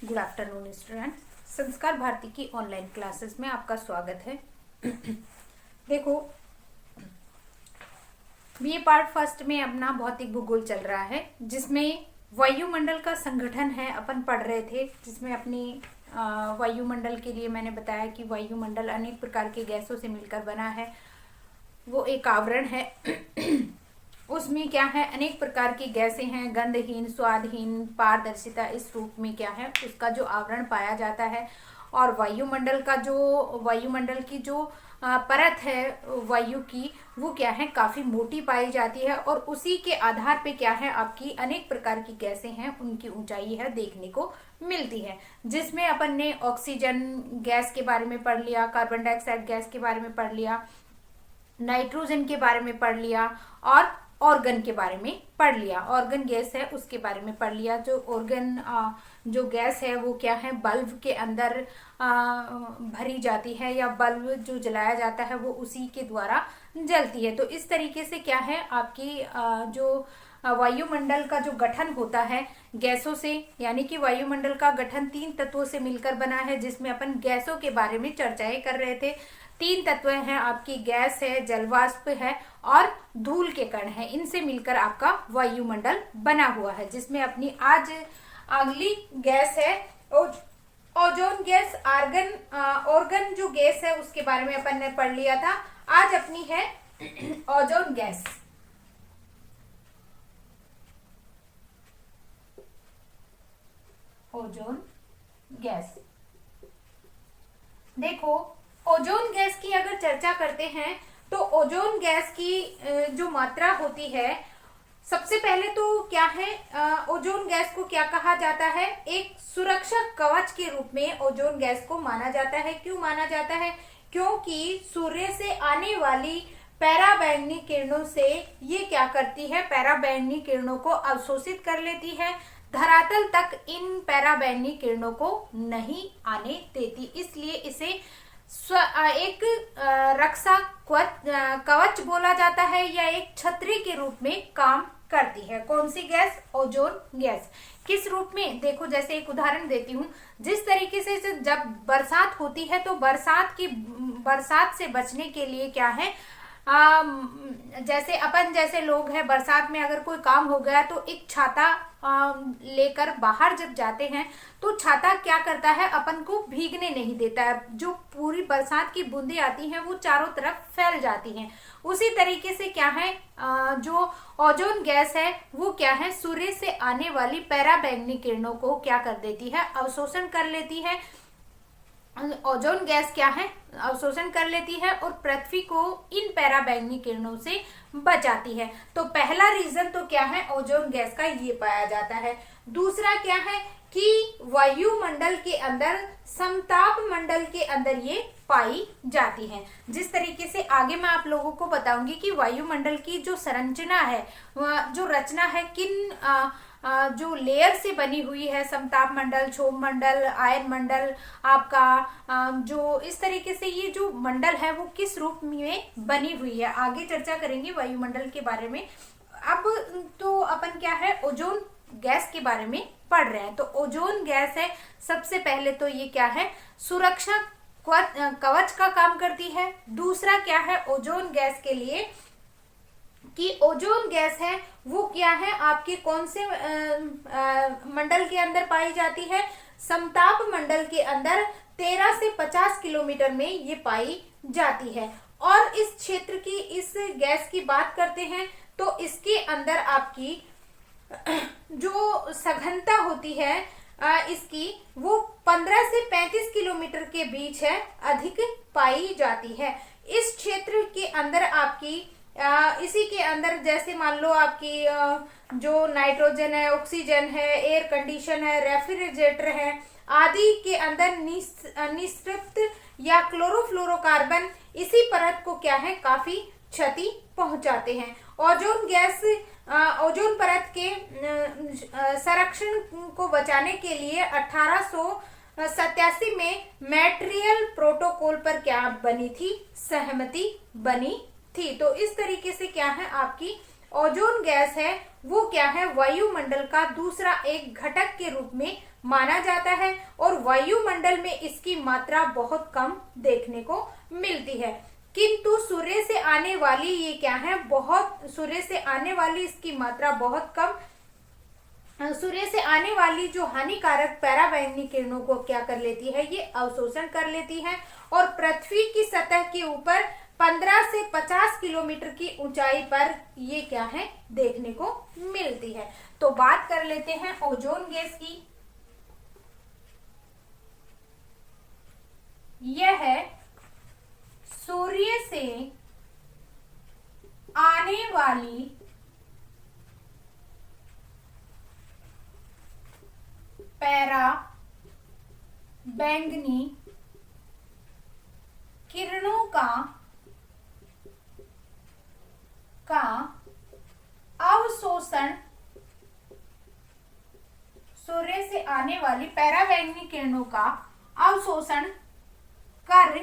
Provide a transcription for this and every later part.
Good afternoon student. संस्कार भारती की online classes में आपका स्वागत है। देखो, ये पार्ट फर्स्ट में अपना भौतिक भूगोल चल रहा है, जिसमें वायुमंडल का संगठन है अपन पढ़ रहे थे, जिसमें अपनी वायुमंडल के लिए मैंने बताया कि वायुमंडल अनेक प्रकार के गैसों से मिलकर बना है। वो एक आवरण है। उसमें क्या है, अनेक प्रकार की गैसें हैं, गंधहीन, स्वादहीन, पारदर्शिता, इस रूप में क्या है उसका जो आवरण पाया जाता है। और वायुमंडल की जो परत है वायु की, वो क्या है काफी मोटी पाई जाती है। और उसी के आधार पे क्या है आपकी अनेक प्रकार की गैसें हैं, उनकी ऊंचाई है देखने को मिलती है। जिसमें अपन ने ऑक्सीजन गैस के बारे में पढ़ लिया, कार्बन डाइऑक्साइड गैस के बारे में पढ़ लिया, नाइट्रोजन के बारे में पढ़ लिया और ऑर्गन के बारे में पढ़ लिया। ऑर्गन गैस है उसके बारे में पढ़ लिया। जो ऑर्गन जो गैस है वो क्या है बल्ब के अंदर भरी जाती है, या बल्ब जो जलाया जाता है वो उसी के द्वारा जलती है। तो इस तरीके से क्या है आपकी जो वायुमंडल का जो गठन होता है गैसों से, यानी कि वायुमंडल का गठन 3 तत्वों से मिलकर बना है, जिसमें अपन गैसों के बारे में चर्चाएं कर रहे थे। 3 तत्व हैं आपकी, गैस है, जलवाष्प है और धूल के कण है। इनसे मिलकर आपका वायुमंडल बना हुआ है, जिसमें अपनी आज अगली गैस है ओजोन गैस। ऑर्गन जो गैस है उसके बारे में अपन ने पढ़ लिया था। आज अपनी है ओजोन गैस। ओजोन गैस, देखो ओजोन गैस की अगर चर्चा करते हैं तो ओजोन गैस की जो मात्रा होती है, सबसे पहले तो क्या है ओजोन गैस को क्या कहा जाता है, एक सुरक्षा कवच के रूप में ओजोन गैस को माना जाता है। क्यों माना जाता है? क्योंकि सूर्य से आने वाली पराबैंगनी किरणों से ये क्या करती है, पराबैंगनी किरणों को अवशोषित कर लेती है, धरातल तक इन पराबैंगनी किरणों को नहीं आने देती। इसलिए इसे एक रक्षा कवच बोला जाता है, या एक छतरी के रूप में काम करती है। कौन सी गैस? Ozone gas. किस रूप में? देखो, जैसे एक उदाहरण देती हूँ। जिस तरीके से जब बरसात होती है तो बरसात से बचने के लिए क्या है, जैसे अपन जैसे लोग हैं, बरसात में अगर कोई काम हो गया तो एक छाता लेकर बाहर जब जाते हैं तो छाता क्या करता है, अपन को भीगने नहीं देता है। जो पूरी बरसात की बूंदें आती हैं वो चारों तरफ फैल जाती हैं। उसी तरीके से क्या है जो ओजोन गैस है वो क्या है, सूर्य से आने वाली पराबैंगनी किरणों को क्या कर देती है, अवशोषण कर लेती है। ओजोन गैस क्या है, अवशोषण कर लेती है और पृथ्वी को इन पराबैंगनी किरणों से बचाती है। तो पहला रीजन तो क्या है, ओजोन गैस का ये पाया जाता है। दूसरा क्या है कि वायुमंडल के अंदर, समताप मंडल के अंदर ये पाई जाती है। जिस तरीके से आगे मैं आप लोगों को बताऊंगी कि वायुमंडल की जो संरचना है, जो रचना है, किन जो लेयर से बनी हुई है, समताप मंडल, क्षोभ मंडल, आयन मंडल, आपका जो इस तरीके से ये जो मंडल है वो किस रूप में बनी हुई है, आगे चर्चा करेंगे वायुमंडल के बारे में। अब तो अपन क्या है ओजोन गैस के बारे में पढ़ रहे हैं। तो ओजोन गैस है, सबसे पहले तो ये क्या है, सुरक्षा कवच का काम करती है। दूसरा क्या है ओजोन गैस के लिए कि ओजोन गैस है वो क्या है आपके कौन से मंडल के अंदर पाई जाती है, समताप मंडल के अंदर 13 से 50 किलोमीटर में ये पाई जाती है। और इस क्षेत्र की, इस गैस की बात करते हैं तो इसके अंदर आपकी जो सघनता होती है इसकी, वो 15 से 35 किलोमीटर के बीच है, अधिक पाई जाती है। इस क्षेत्र के अंदर आपकी इसी के अंदर जैसे मान लो आपकी जो नाइट्रोजन है, ऑक्सीजन है, एयर कंडीशन है, रेफ्रिजरेटर है आदि के अंदर निस्तृप्त या क्लोरोफ्लोरोकार्बन इसी परत को क्या है काफी क्षति पहुंचाते हैं। ओजोन गैस ओजोन परत के संरक्षण को बचाने के लिए 1887 में मॉन्ट्रियल प्रोटोकॉल पर क्या बनी थी, सहमति बनी थी। तो इस तरीके से क्या है आपकी ओजोन गैस है वो क्या है, वायुमंडल का दूसरा एक घटक के रूप में माना जाता है और वायुमंडल में इसकी मात्रा बहुत कम देखने को मिलती है। किंतु सूर्य से आने वाली ये क्या है, सूर्य से आने वाली इसकी मात्रा बहुत कम, सूर्य से आने वाली जो हानिकारक पराबैंगनी किरणों को क्या कर लेती है, ये अवशोषण कर लेती है और पृथ्वी की सतह के ऊपर 15 से 50 किलोमीटर की ऊंचाई पर ये क्या है, देखने को मिलती है। तो बात कर लेते हैं ओजोन गैस की। यह है सूर्य से आने वाली पराबैंगनी किरणों का अवशोषण, सूर्य से आने वाली पराबैंगनी किरणों का अवशोषण कर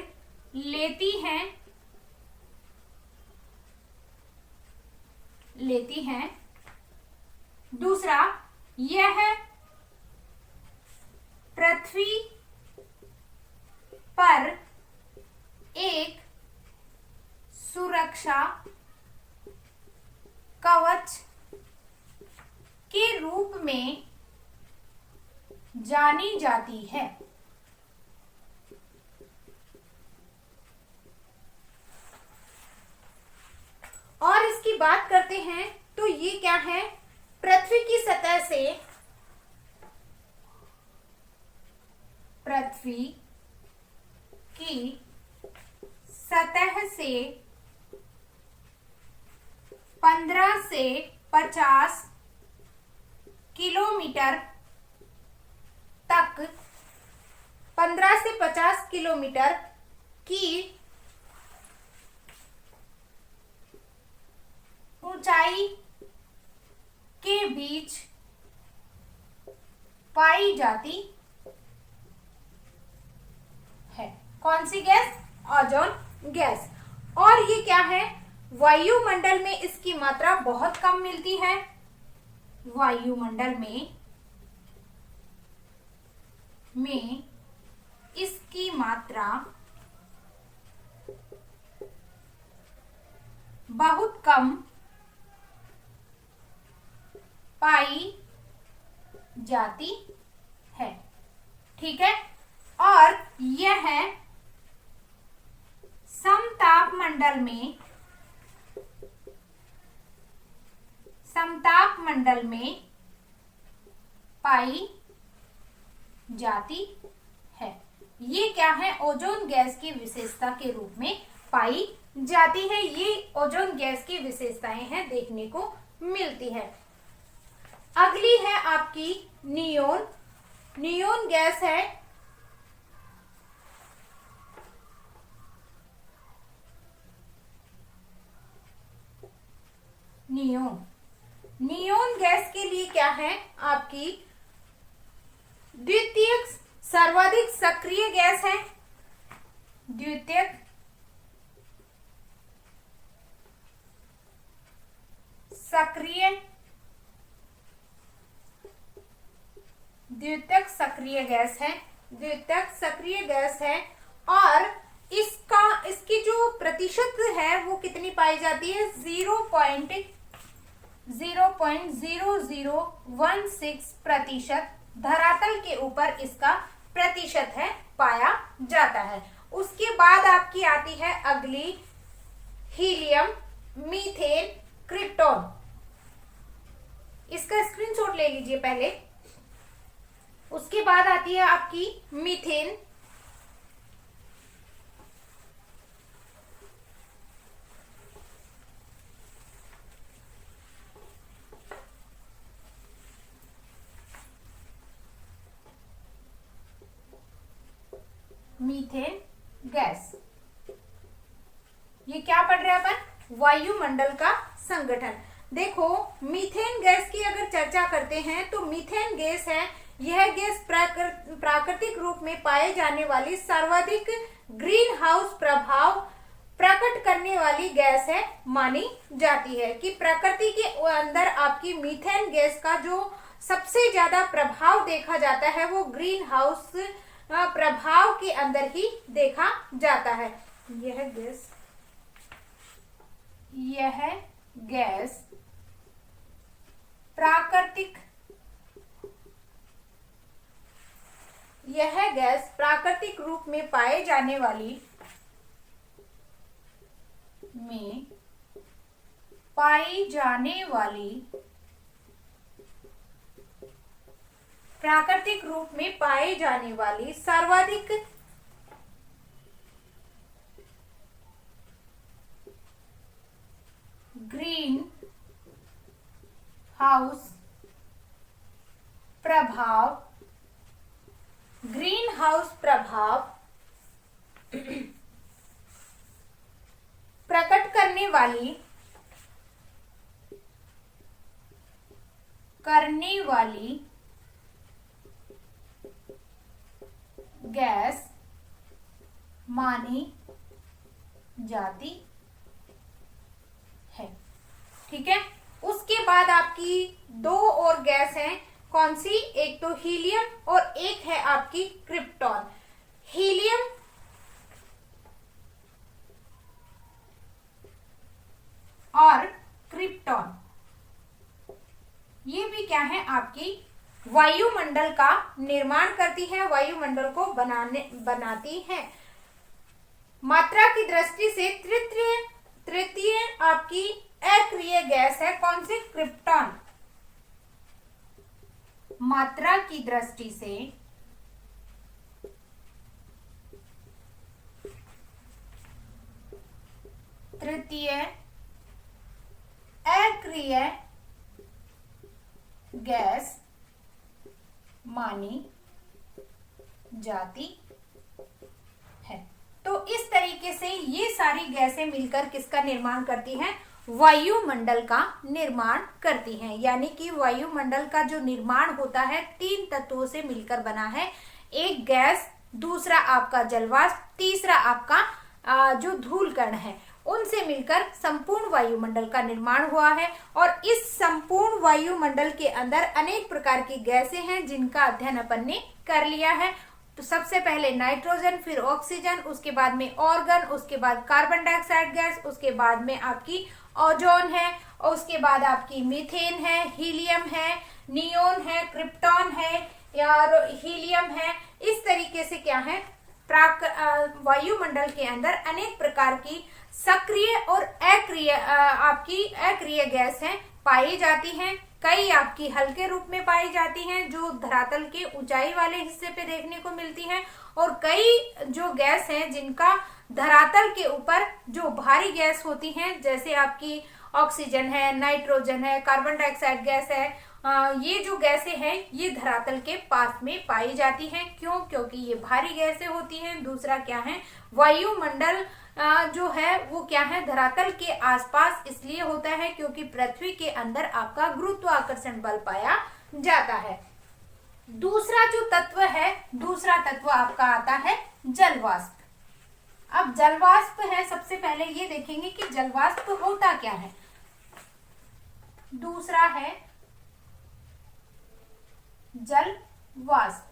लेती हैं। दूसरा, यह पृथ्वी पर एक सुरक्षा कवच के रूप में जानी जाती है। और इसकी बात करते हैं तो ये क्या है, पृथ्वी की सतह से 15 से 50 किलोमीटर तक 15 से 50 किलोमीटर की ऊंचाई के बीच पाई जाती है। कौन सी गैस? Ozone gas. और ये क्या है, वायुमंडल में इसकी मात्रा बहुत कम मिलती है। वायुमंडल में इसकी मात्रा बहुत कम पाई जाती है। ठीक है। और यह समताप मंडल में पाई जाती है। ये क्या है, ओजोन गैस की विशेषता के रूप में पाई जाती है। ये ओजोन गैस की विशेषताएं हैं, देखने को मिलती है। अगली है आपकी नियोन। नियोन गैस है नियोन गैस के लिए क्या है, आपकी द्वितीयक सर्वाधिक सक्रिय गैस है। द्वितीयक सक्रिय गैस है। और इसकी जो प्रतिशत है वो कितनी पाई जाती है, 0.0016% धरातल के ऊपर इसका प्रतिशत है पाया जाता है। उसके बाद आपकी आती है अगली हीलियम, मीथेन, क्रिप्टॉन। इसका स्क्रीनशॉट ले लीजिए पहले। उसके बाद आती है आपकी मीथेन। मीथेन गैस, ये क्या पढ़ रहे हैं अपन, वायुमंडल का संगठन। देखो, मीथेन गैस की अगर चर्चा करते हैं तो मीथेन गैस है, यह गैस प्राकृतिक रूप में पाए जाने वाली सर्वाधिक ग्रीन हाउस प्रकट करने वाली गैस है मानी जाती है, कि प्रकृति के अंदर आपकी मीथेन गैस का जो सबसे ज्यादा प्रभाव देखा जाता है वो ग्रीन हाउस प्रभाव के अंदर ही देखा जाता है। यह गैस प्राकृतिक रूप में पाए जाने वाली प्राकृतिक रूप में पाए जाने वाली सर्वाधिक ग्रीन हाउस प्रभाव प्रकट करने वाली गैस मानी जाती है। ठीक है, उसके बाद आपकी दो और गैस हैं, कौन सी? एक तो हीलियम और एक है आपकी क्रिप्टॉन। हीलियम और क्रिप्टॉन ये भी क्या है? आपकी वायुमंडल का निर्माण करती है, वायुमंडल को बनाती है। मात्रा की दृष्टि से तृतीय आपकी अक्रिय गैस है, कौन सी? क्रिप्टॉन। मात्रा की दृष्टि से तृतीय अक्रिय गैस मानी जाती है। तो इस तरीके से ये सारी गैसें मिलकर किसका निर्माण करती हैं? वायुमंडल का निर्माण करती हैं। यानी कि वायुमंडल का जो निर्माण होता है 3 तत्वों से मिलकर बना है। एक गैस, दूसरा आपका जलवाष्प, तीसरा आपका जो धूल कण है, उनसे मिलकर संपूर्ण वायुमंडल का निर्माण हुआ है। और इस संपूर्ण वायुमंडल के अंदर अनेक प्रकार की गैसें हैं जिनका अध्ययन अपन ने कर लिया है। तो सबसे पहले नाइट्रोजन, फिर ऑक्सीजन, उसके बाद में ऑर्गन, उसके बाद कार्बन डाइऑक्साइड गैस, उसके बाद में आपकी ओजोन है, और उसके बाद आपकी मीथेन है, हीलियम है, नियोन है, क्रिप्टॉन है और हीलियम है। इस तरीके से क्या है? वायुमंडल के अंदर अनेक प्रकार की सक्रिय और अक्रिय गैस हैं पाई जाती हैं। कई आपकी हल्के रूप में पाई जाती हैं जो धरातल के ऊंचाई वाले हिस्से पे देखने को मिलती हैं, और कई जो गैस हैं जिनका धरातल के ऊपर जो भारी गैस होती हैं, जैसे आपकी ऑक्सीजन है, नाइट्रोजन है, कार्बन डाइऑक्साइड गैस है, ये जो गैसें हैं ये धरातल के पास में पाई जाती हैं। क्यों? क्योंकि ये भारी गैसें होती हैं। दूसरा क्या है? वायुमंडल जो है वो क्या है? धरातल के आसपास इसलिए होता है क्योंकि पृथ्वी के अंदर आपका गुरुत्वाकर्षण बल पाया जाता है। दूसरा जो तत्व है, दूसरा तत्व आपका आता है जलवाष्प। अब जलवाष्प है, सबसे पहले ये देखेंगे कि जलवाष्प होता क्या है। दूसरा है जलवाष्प।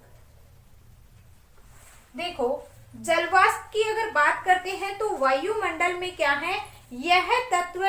देखो, जलवाष्प की अगर बात करते हैं तो वायुमंडल में क्या है? यह तत्व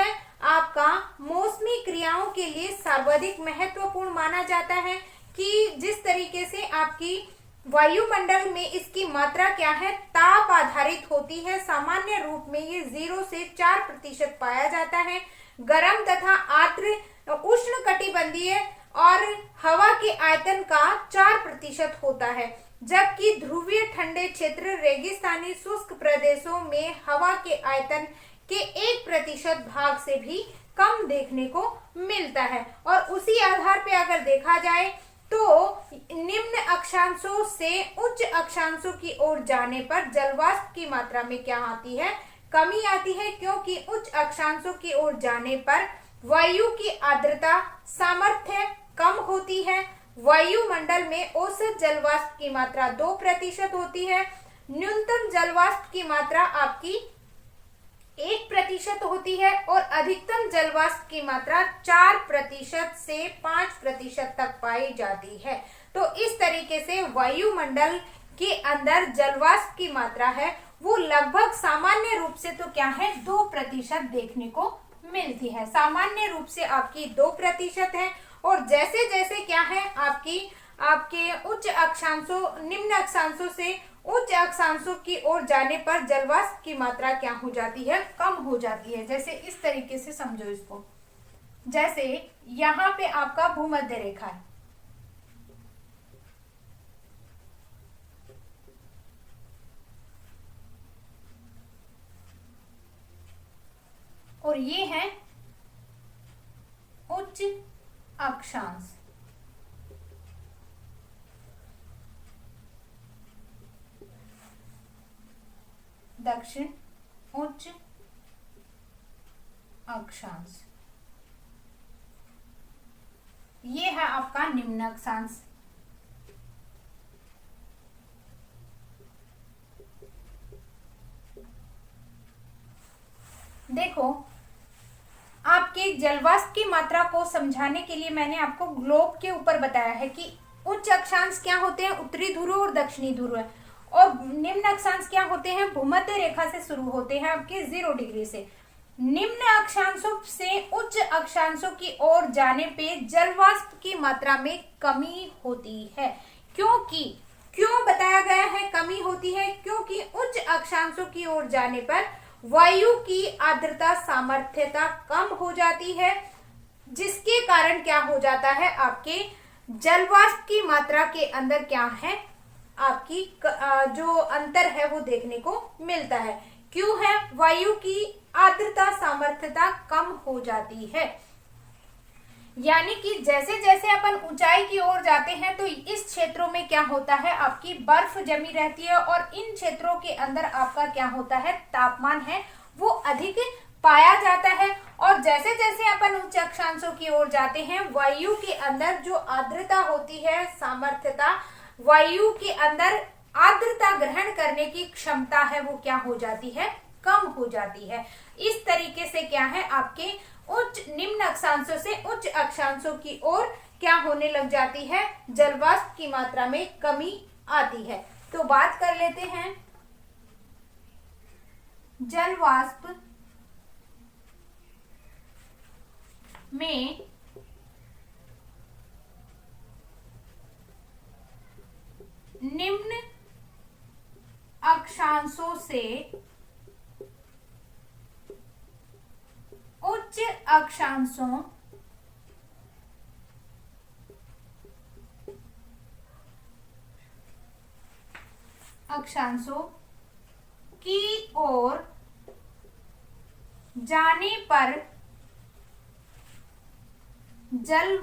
आपका मौसमी क्रियाओं के लिए सर्वाधिक महत्वपूर्ण माना जाता है, कि जिस तरीके से आपकी वायुमंडल में इसकी मात्रा क्या है? ताप आधारित होती है। सामान्य रूप में ये 0 से 4% पाया जाता है। गर्म तथा आर्द्र उष्ण कटिबंधीय और हवा के आयतन का 4% होता है, जबकि ध्रुवीय ठंडे क्षेत्र, रेगिस्तानी शुष्क प्रदेशों में हवा के आयतन के 1% भाग से भी कम देखने को मिलता है। और उसी आधार पे अगर देखा जाए तो निम्न अक्षांशों से उच्च अक्षांशों की ओर जाने पर जलवाष्प की मात्रा में क्या आती है? कमी आती है, क्योंकि उच्च अक्षांशों की ओर जाने पर वायु की आर्द्रता सामर्थ्य कम होती है। वायुमंडल में औसत जलवाष्प की मात्रा 2% होती है। न्यूनतम जलवाष्प की मात्रा आपकी 1% होती है और अधिकतम जल वाष्प की मात्रा 4% से 5% तक पाई जाती है। तो इस तरीके से वायुमंडल के अंदर जल वाष्प की मात्रा है वो लगभग सामान्य रूप से तो क्या है 2% देखने को मिलती है। सामान्य रूप से आपकी 2% है और जैसे जैसे क्या है आपके उच्च अक्षांशों निम्न अक्षांशों से उच्च अक्षांशों की ओर जाने पर जल वाष्प की मात्रा क्या हो जाती है कम हो जाती है। जैसे इस तरीके से समझो इसको, जैसे यहाँ पे आपका भूमध्य रेखा है और ये है उच्च अक्षांश। दक्षिण उच्च अक्षांश, ये है आपका निम्न अक्षांश। देखो आपके जलवाष्प की मात्रा को समझाने के लिए मैंने आपको ग्लोब के ऊपर बताया है कि उच्च अक्षांश क्या होते हैं, उत्तरी ध्रुव और दक्षिणी ध्रुव है, और निम्न अक्षांश क्या होते हैं, भूमध्य रेखा से शुरू होते हैं आपके 0 डिग्री से। निम्न अक्षांशों से उच्च अक्षांशों की ओर जाने पे जलवाष्प की मात्रा में कमी होती है। क्यों बताया गया है कमी होती है? क्योंकि उच्च अक्षांशों की ओर जाने पर वायु की आर्द्रता सामर्थ्यता कम हो जाती है, जिसके कारण क्या हो जाता है आपके जलवाष्प की मात्रा के अंदर क्या है आपकी जो अंतर है वो देखने को मिलता है। क्यों है? वायु की आर्द्रता सामर्थ्यता कम हो जाती है। यानी कि जैसे जैसे अपन ऊंचाई की ओर जाते हैं तो इस क्षेत्रों में क्या होता है आपकी बर्फ जमी रहती है और इन क्षेत्रों के अंदर आपका क्या होता है तापमान है वो अधिक पाया जाता है। और जैसे जैसे अपन उच्च अक्षांशों की ओर जाते हैं वायु के अंदर जो आर्द्रता होती है सामर्थ्यता, वायु के अंदर आर्द्रता ग्रहण करने की क्षमता है वो क्या हो जाती है कम हो जाती है। इस तरीके से क्या है आपके उच्च निम्न अक्षांशों से उच्च अक्षांशों की ओर क्या होने लग जाती है जलवाष्प की मात्रा में कमी आती है। तो बात कर लेते हैं जलवाष्प में निम्न अक्षांशों से उच्च अक्षांशों की ओर जाने पर जल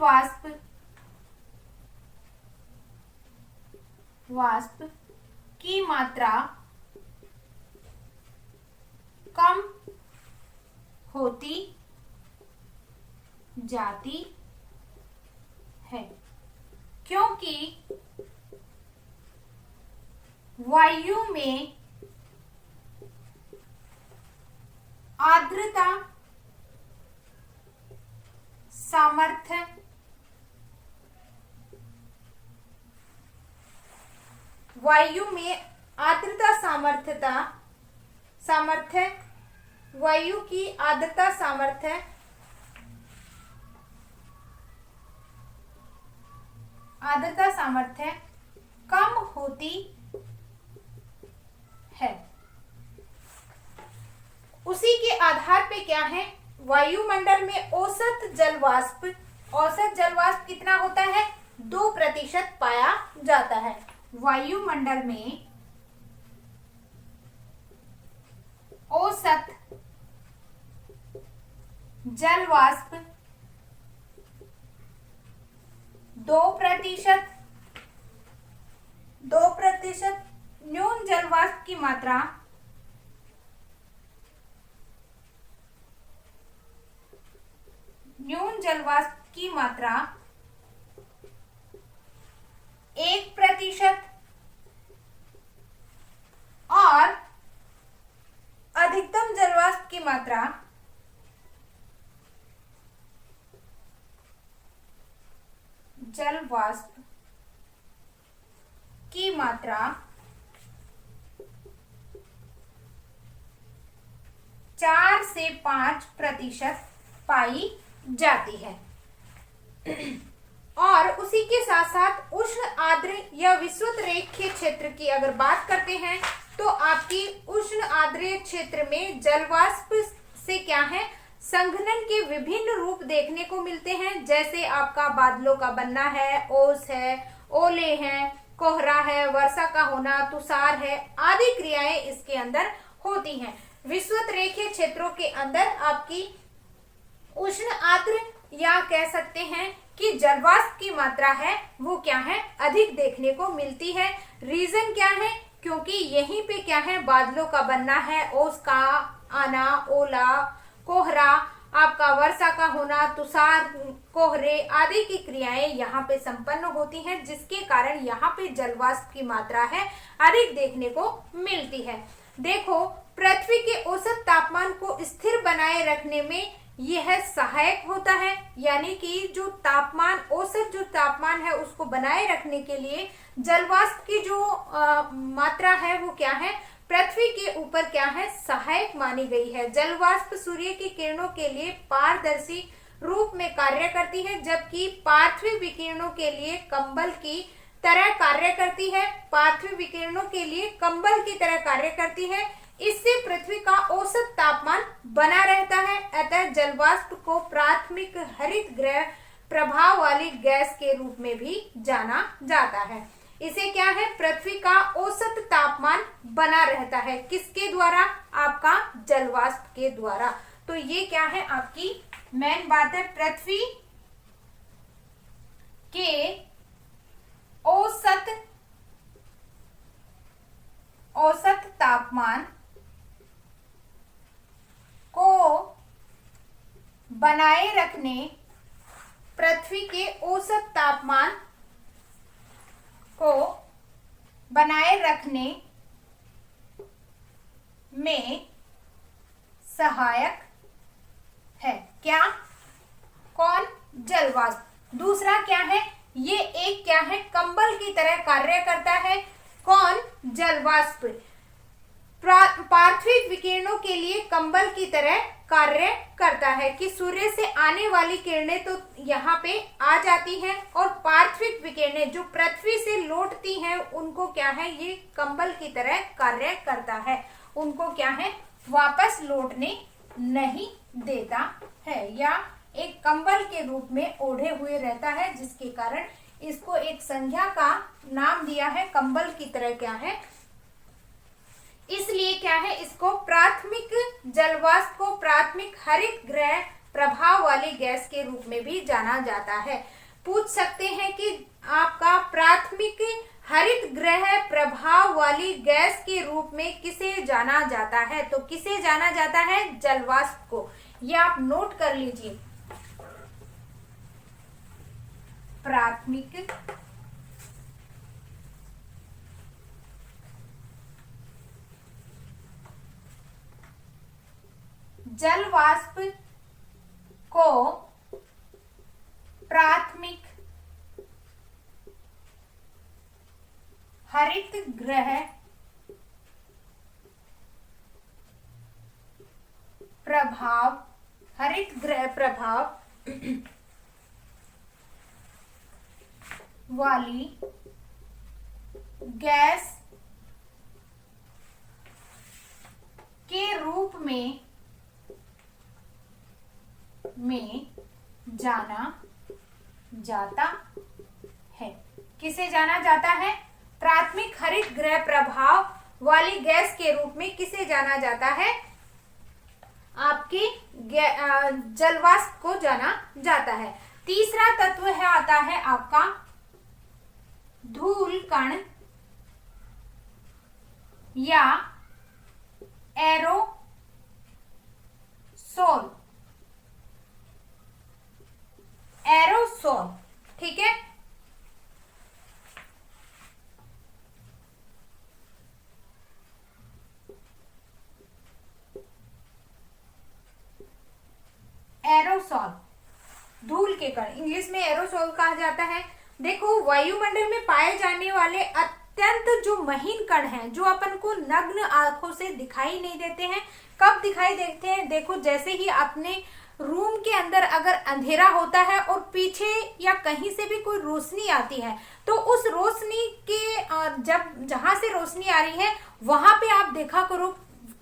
वाष्प की मात्रा कम होती जाती है, क्योंकि वायु में आर्द्रता सामर्थ्य वायु में आर्द्रता सामर्थ्य वायु की आर्द्रता सामर्थ्य कम होती है। उसी के आधार पे क्या है वायुमंडल में औसत जलवाष्प कितना होता है 2% पाया जाता है। वायुमंडल में औसत जलवाष्प 2%, न्यून जलवाष्प की मात्रा 1% और अधिकतम जलवाष्प की मात्रा जल वाष्प की मात्रा 4 से 5% पाई जाती है। और उसी के साथ साथ उष्ण आर्द्र या विषुवत रेखीय क्षेत्र की अगर बात करते हैं तो आपकी उष्ण आर्द्र क्षेत्र में जलवाष्प से क्या है, संघनन के विभिन्न रूप देखने को मिलते हैं। जैसे आपका बादलों का बनना है, ओस है, ओले हैं, कोहरा है, वर्षा का होना, तुषार है, आदि क्रियाएं इसके अंदर होती हैं। विषुवत रेखीय क्षेत्रों के अंदर आपकी उष्ण आर्द्र या कह सकते हैं कि जलवाष्प की मात्रा है वो क्या है, अधिक देखने को मिलती है। रीजन क्या है, क्योंकि यहीं पे क्या है, बादलों का बनना है, ओस का आना, ओला, कोहरा, आपका वर्षा का होना, तुषार, कोहरे आदि की क्रियाएं यहाँ पे संपन्न होती हैं, जिसके कारण यहाँ पे जलवाष्प की मात्रा है अधिक देखने को मिलती है। देखो, पृथ्वी के औसत तापमान को स्थिर बनाए रखने में यह सहायक होता है, यानी कि जो तापमान, औसत जो तापमान है उसको बनाए रखने के लिए जलवाष्प की जो मात्रा है वो क्या है, पृथ्वी के ऊपर क्या है, सहायक मानी गई है। जलवाष्प सूर्य की किरणों के लिए पारदर्शी रूप में कार्य करती है, जबकि पार्थिव विकिरणों के लिए कंबल की तरह कार्य करती है। पार्थिव विकिरणों के लिए कंबल की तरह कार्य करती है। इससे पृथ्वी का औसत तापमान बना रहता है। अतः जलवाष्प को प्राथमिक हरित गृह प्रभाव वाली गैस के रूप में भी जाना जाता है। इसे क्या है, पृथ्वी का औसत तापमान बना रहता है, किसके द्वारा, आपका जलवाष्प के द्वारा। तो ये क्या है, आपकी मेन बात है, पृथ्वी के औसत तापमान को बनाए रखने, पृथ्वी के औसत तापमान को बनाए रखने में सहायक है। क्या, कौन, जलवाष्प। दूसरा क्या है, ये एक क्या है, कंबल की तरह कार्य करता है। कौन, जलवाष्प। पार्थिव विकिरणों के लिए कंबल की तरह कार्य करता है कि सूर्य से आने वाली किरणें तो यहाँ पे आ जाती हैं, और पार्थिव विकिरणें जो पृथ्वी से लौटती हैं उनको क्या है, ये कंबल की तरह कार्य करता है, उनको क्या है, वापस लौटने नहीं देता है, या एक कंबल के रूप में ओढ़े हुए रहता है, जिसके कारण इसको एक संज्ञा का नाम दिया है, कंबल की तरह क्या है। इसलिए क्या है, इसको प्राथमिक जलवाष्प को प्राथमिक हरित गृह प्रभाव वाली गैस के रूप में भी जाना जाता है। पूछ सकते हैं कि आपका प्राथमिक हरित गृह प्रभाव वाली गैस के रूप में किसे जाना जाता है, तो किसे जाना जाता है, जलवाष्प को। ये आप नोट कर लीजिए, प्राथमिक जलवाष्प को प्राथमिक हरित गृह प्रभाव, हरित गृह प्रभाव वाली गैस के रूप में जाना जाता है। किसे जाना जाता है, प्राथमिक हरित गृह प्रभाव वाली गैस के रूप में किसे जाना जाता है, आपकी जलवाष्प को जाना जाता है। तीसरा तत्व है, आता है आपका धूल कण या एरोसोल। एरोसोल, ठीक है। कण, इंग्लिश में एरोसोल कहा जाता है। देखो, वायुमंडल में पाए जाने वाले अत्यंत जो महीन कण हैं, जो अपन को नग्न आंखों से दिखाई नहीं देते हैं। कब दिखाई देते हैं? देखो, जैसे ही अपने रूम के अंदर अगर अंधेरा होता है और पीछे या कहीं से भी कोई रोशनी आती है, तो उस रोशनी के जब जहां से रोशनी आ रही है वहां पे आप देखा करो,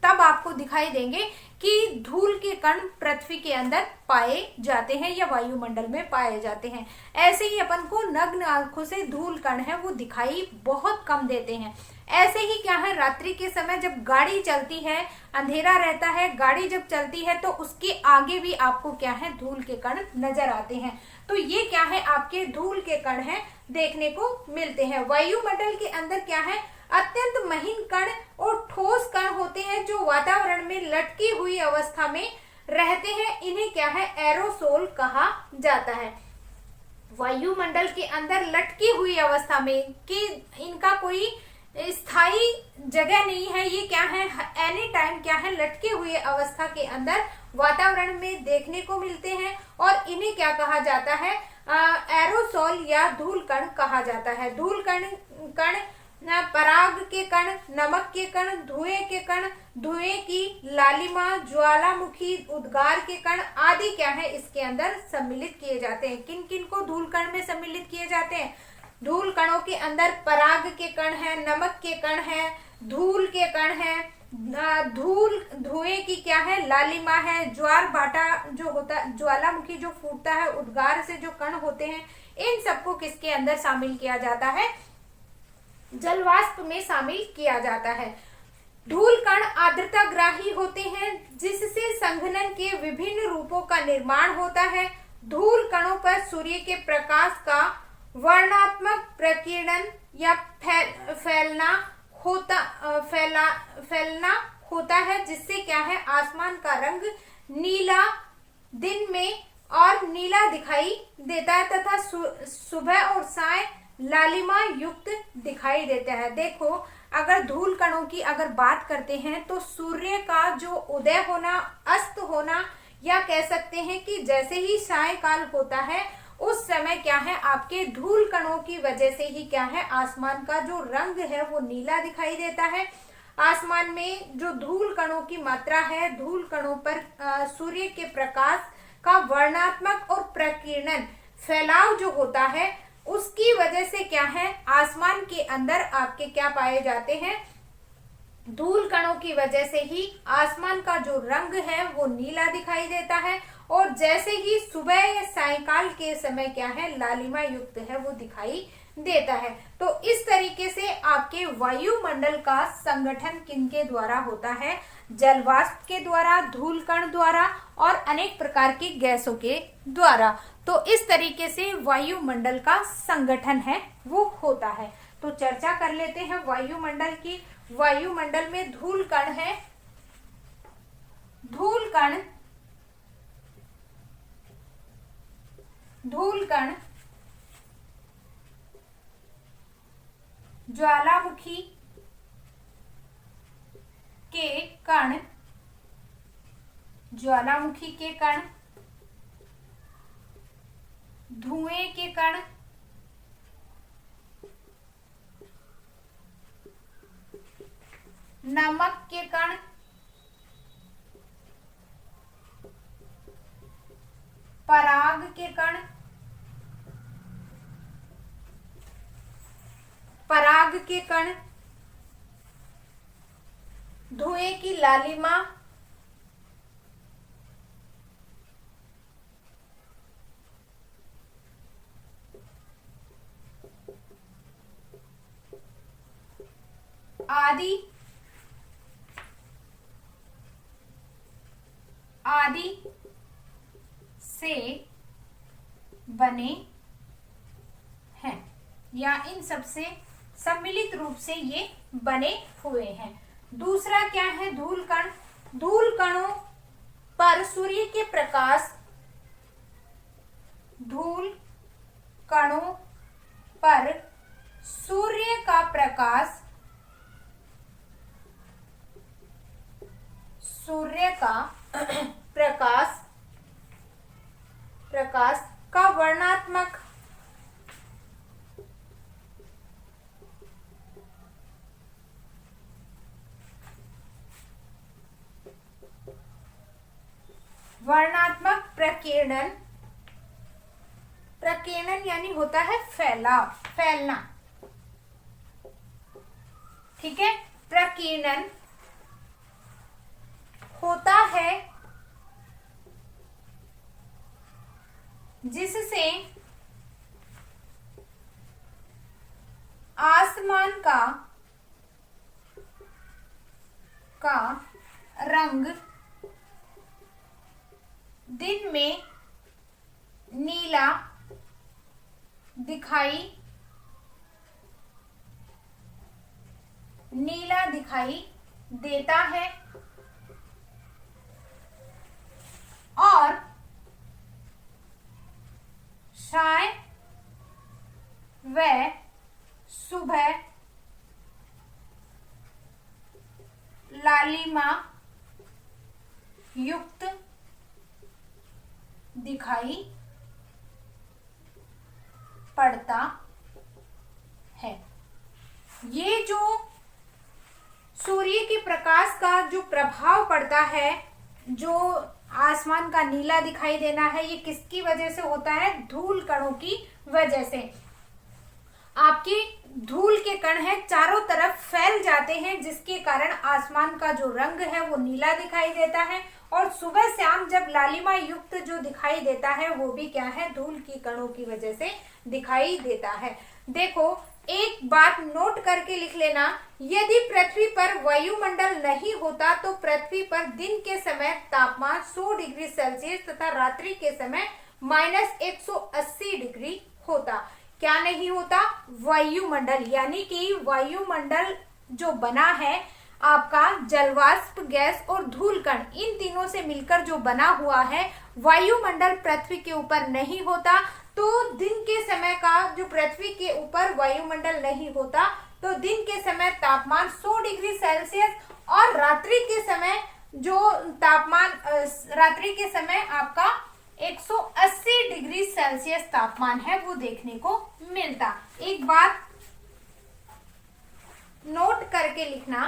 तब आपको दिखाई देंगे कि धूल के कण पृथ्वी के अंदर पाए जाते हैं या वायुमंडल में पाए जाते हैं। ऐसे ही अपन को नग्न आंखों से धूल कण है वो दिखाई बहुत कम देते हैं। ऐसे ही क्या है, रात्रि के समय जब गाड़ी चलती है, अंधेरा रहता है, गाड़ी जब चलती है तो उसके आगे भी आपको क्या है, धूल के कण नजर आते हैं। तो ये क्या है, आपके धूल के कण है देखने को मिलते हैं। वायुमंडल के अंदर क्या है, अत्यंत महीन कण और ठोस कण होते हैं जो वातावरण में लटकी हुई अवस्था में रहते हैं। इन्हें क्या है, एरोसोल कहा जाता है। वायुमंडल के अंदर लटकी हुई अवस्था में, कि इनका कोई स्थायी जगह नहीं है, ये क्या है, एनी टाइम क्या है, लटके हुए अवस्था के अंदर वातावरण में देखने को मिलते हैं। और इन्हें क्या कहा जाता है, एरोसोल या धूल कण कहा जाता है। धूल कण पराग के कण, नमक के कण, धुएं के कण, धुएं की लालिमा, ज्वालामुखी, उद्गार के कण आदि क्या है, इसके अंदर सम्मिलित किए जाते हैं। किन किन को धूल कण में सम्मिलित किए जाते हैं? धूल कणों के अंदर पराग के कण है, नमक के कण है, धूल के कण है, धुएं की क्या है, लालिमा है, ज्वार भाटा जो होता, ज्वालामुखी जो फूटता है, उद्गार से जो कण होते हैं, इन सबको किसके अंदर शामिल किया जाता है? जलवाष्प में शामिल किया जाता है। धूल कण आर्द्रताग्राही होते हैं, जिससे संघनन के विभिन्न रूपों का निर्माण होता है। धूल कणों पर सूर्य के प्रकाश का वर्णात्मक प्रकीर्णन या फैलना होता है, जिससे क्या है, आसमान का रंग नीला दिन में और नीला दिखाई देता है तथा सुबह और साय लालिमा युक्त दिखाई देता है। देखो, अगर धूल कणों की अगर बात करते हैं तो सूर्य का जो उदय होना, अस्त होना, या कह सकते हैं कि जैसे ही सायकाल होता है उस समय क्या है, आपके धूल कणों की वजह से ही क्या है, आसमान का जो रंग है वो नीला दिखाई देता है। आसमान में जो धूल कणों की मात्रा है, धूल कणों पर सूर्य के प्रकाश का वर्णात्मक और प्रकीर्णन फैलाव जो होता है, उसकी वजह से क्या है, आसमान के अंदर आपके क्या पाए जाते हैं, धूल कणों की वजह से ही आसमान का जो रंग है वो नीला दिखाई देता है। और जैसे ही सुबह या सायकाल के समय क्या है, लालिमा युक्त है वो दिखाई देता है। तो इस तरीके से आपके वायुमंडल का संगठन किनके द्वारा होता है? जलवाष्प के द्वारा, धूल कण द्वारा और अनेक प्रकार की गैसों के द्वारा। तो इस तरीके से वायुमंडल का संगठन है वो होता है। तो चर्चा कर लेते हैं वायुमंडल की। वायुमंडल में धूल कण है, धूल कण ज्वालामुखी के कण, ज्वालामुखी के कण, धुएं के कण, नमक के कण, पराग के कण, पराग के कण, धुएं की लालिमा, आदि से बने हैं, या इन सब से सम्मिलित रूप से ये बने हुए हैं। दूसरा क्या है, धूल कण। धूल कणों पर सूर्य के प्रकाश, धूल कणों पर सूर्य का प्रकाश, सूर्य का प्रकाश का वर्णात्मक प्रकीर्णन, प्रकीर्णन यानी होता है फैलना, ठीक है। प्रकीर्णन होता है जिससे आसमान का रंग दिन में नीला दिखाई देता है और शाम व सुबह लालिमा युक्त दिखाई पड़ता है। ये जो सूर्य के प्रकाश का जो प्रभाव पड़ता है, जो आसमान का नीला दिखाई देना है, ये किसकी वजह से होता है? धूल कणों की वजह से। आपके धूल के कण हैं चारों तरफ फैल जाते हैं, जिसके कारण आसमान का जो रंग है वो नीला दिखाई देता है और सुबह शाम जब लालिमा युक्त जो दिखाई देता है वो भी क्या है? धूल की कणों की वजह से दिखाई देता है। देखो, एक बात नोट करके लिख लेना, यदि पृथ्वी पर वायुमंडल नहीं होता तो पृथ्वी पर दिन के समय तापमान 100 डिग्री सेल्सियस तथा रात्रि के समय -180 डिग्री होता। क्या नहीं होता? वायुमंडल, यानी कि वायुमंडल जो बना है आपका जलवाष्प, गैस और धूल कण, इन तीनों से मिलकर जो बना हुआ है, वायुमंडल पृथ्वी के ऊपर नहीं होता तो दिन के समय का जो पृथ्वी के ऊपर वायुमंडल नहीं होता तो दिन के समय तापमान 100 डिग्री सेल्सियस और रात्रि के समय जो तापमान रात्रि के समय आपका 180 डिग्री सेल्सियस तापमान है वो देखने को मिलता। एक बात नोट करके लिखना,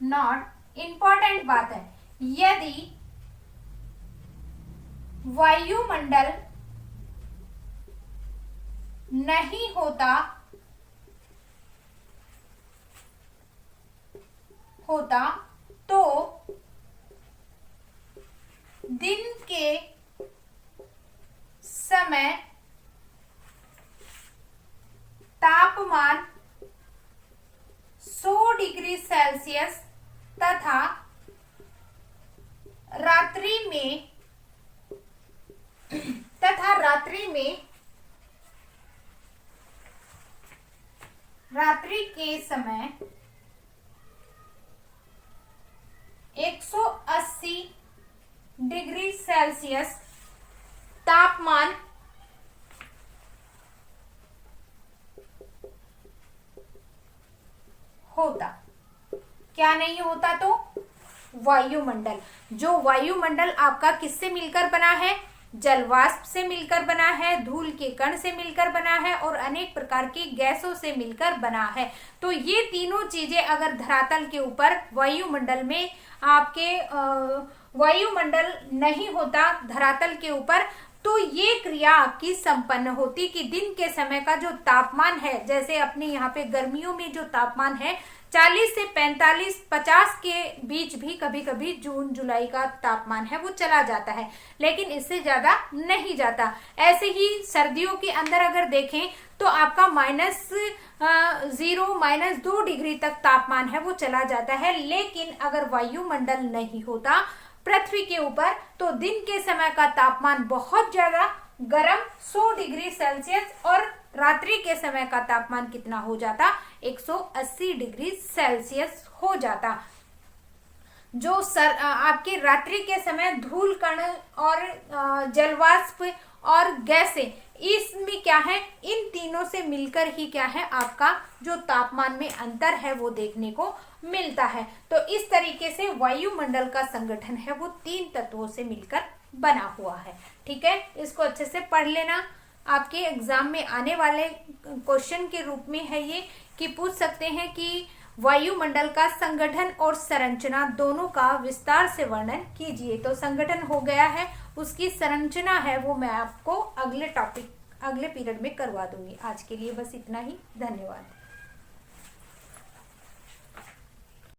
नॉट इंपॉर्टेंट बात है, यदि वायुमंडल नहीं होता तो दिन के समय तापमान 100 डिग्री सेल्सियस तथा रात्रि के समय 180 डिग्री सेल्सियस तापमान होता। क्या नहीं होता तो? वायुमंडल। जो वायुमंडल आपका किससे मिलकर बना है? जलवाष्प से मिलकर बना है, धूल के कण से मिलकर बना है और अनेक प्रकार की गैसों से मिलकर बना है। तो ये तीनों चीजें अगर धरातल के ऊपर वायुमंडल में आपके वायुमंडल नहीं होता धरातल के ऊपर, तो ये क्रिया आपकी संपन्न होती कि दिन के समय का जो तापमान है, जैसे अपने यहाँ पे गर्मियों में जो तापमान है 40 से 45-50 के बीच भी कभी कभी जून जुलाई का तापमान है वो चला जाता है, लेकिन इससे ज्यादा नहीं जाता। ऐसे ही सर्दियों के अंदर अगर देखें तो आपका -0 -2 डिग्री तक तापमान है वो चला जाता है। लेकिन अगर वायुमंडल नहीं होता पृथ्वी के ऊपर तो दिन के समय का तापमान बहुत ज्यादा गर्म 100 डिग्री सेल्सियस और रात्रि के समय का तापमान कितना हो जाता? 180 डिग्री सेल्सियस हो जाता। जो आपके रात्रि के समय धूल कण और जलवाष्प और गैसें, इसमें क्या है? इन तीनों से मिलकर ही क्या है आपका जो तापमान में अंतर है वो देखने को मिलता है। तो इस तरीके से वायुमंडल का संगठन है वो 3 तत्वों से मिलकर बना हुआ है। ठीक है, इसको अच्छे से पढ़ लेना। आपके एग्जाम में आने वाले क्वेश्चन के रूप में है ये कि पूछ सकते हैं कि वायुमंडल का संगठन और संरचना दोनों का विस्तार से वर्णन कीजिए। तो संगठन हो गया है, उसकी संरचना है वो मैं आपको अगले पीरियड में करवा दूंगी। आज के लिए बस इतना ही, धन्यवाद।